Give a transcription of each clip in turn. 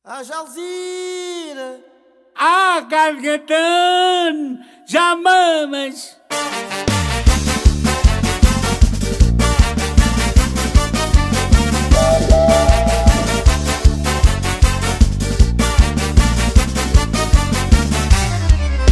Jalzira! Gargatão! Já mamas!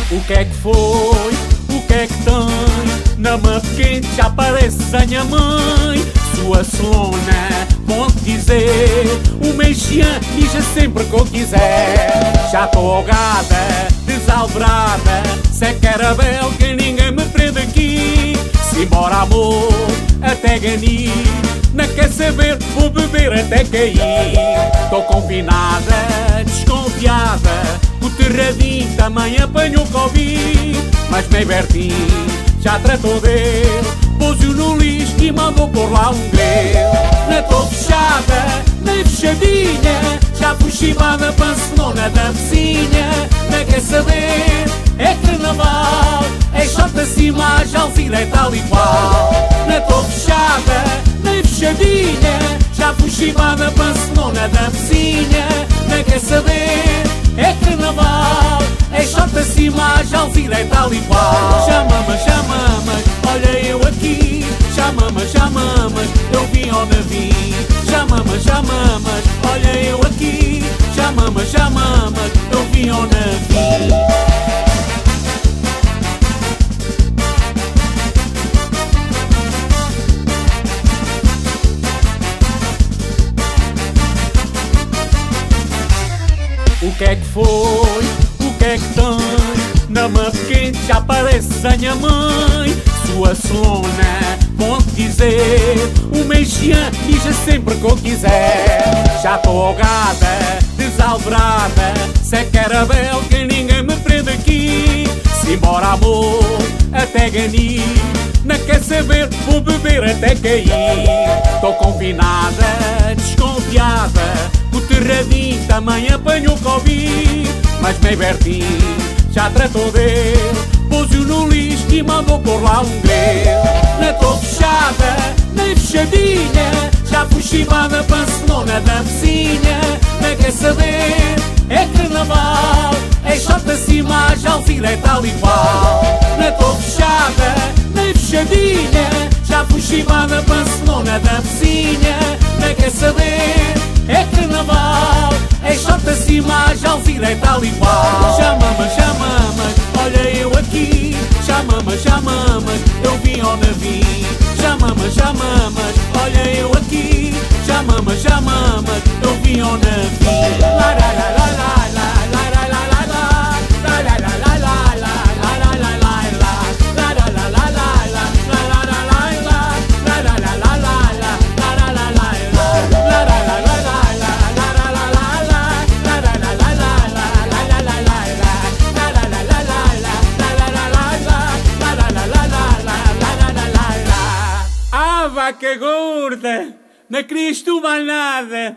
O que é que foi? O que é que tem? Na mão quente já parece a minha mãe. Sua solona, bom dizer. O mexian diz sempre que eu quiser. Já estou ahogada, desalbrada. Se quer bel que ninguém me prende aqui. Simbora amor, até ganir. Não quer saber, vou beber até cair. Estou combinada, desconfiada. O terradinho também apanhou Covid. Mas bem Bertinho já tratou dele. Pôs-o no lixo e mandou pôr lá um grelo. Não estou fechada, nem fechadinha. Já fui chibada para a Barcelona da vizinha. Não quer saber, é carnaval. É short acima, a Jalzira é tal e qual. Não estou fechada, nem fechadinha. Já fui chibada para a Barcelona da vizinha. Não quer saber, é carnaval. É short acima, a Jalzira é tal e qual. Chama-me, olha eu aqui. Chama-me, eu vim ao navio. Chama-me, olha eu aqui. Chama-me, eu vim ao navio. O que é que foi? O que é que tem? Na mão quente já parece a minha mãe. Sua solona, bom dizer. O mexian diz sempre que eu quiser. Já estou ahogada, desalbrada. Se quer bel que ninguém me prende aqui. Simbora amor, até ganir. Não quer saber, vou beber até cair. Estou combinada, desconfiada. O terradinho também apanhou Covid. Mas bem Bertinho já tratou dele. Pôs-o no lixo e mandou pôr lá um grelo. Não estou fechada, nem fechadinha. Já fui chibada para a Barcelona da vizinha. Não quer saber, é carnaval. É short acima, a Jalzira é tal e qual. Não estou fechada, nem fechadinha. Já fui chibada para a Barcelona da vizinha. Não quer saber, é carnaval. É short acima, a Jalzira é tal e qual. Chama-me, olha eu aqui. Chama-me, eu vim ao navio. Chama-me, olha eu aqui. Chama-me, eu vim ao navio. La la la la la la la la la la la la la la la la la vaca gorda, não querias tu mais nada.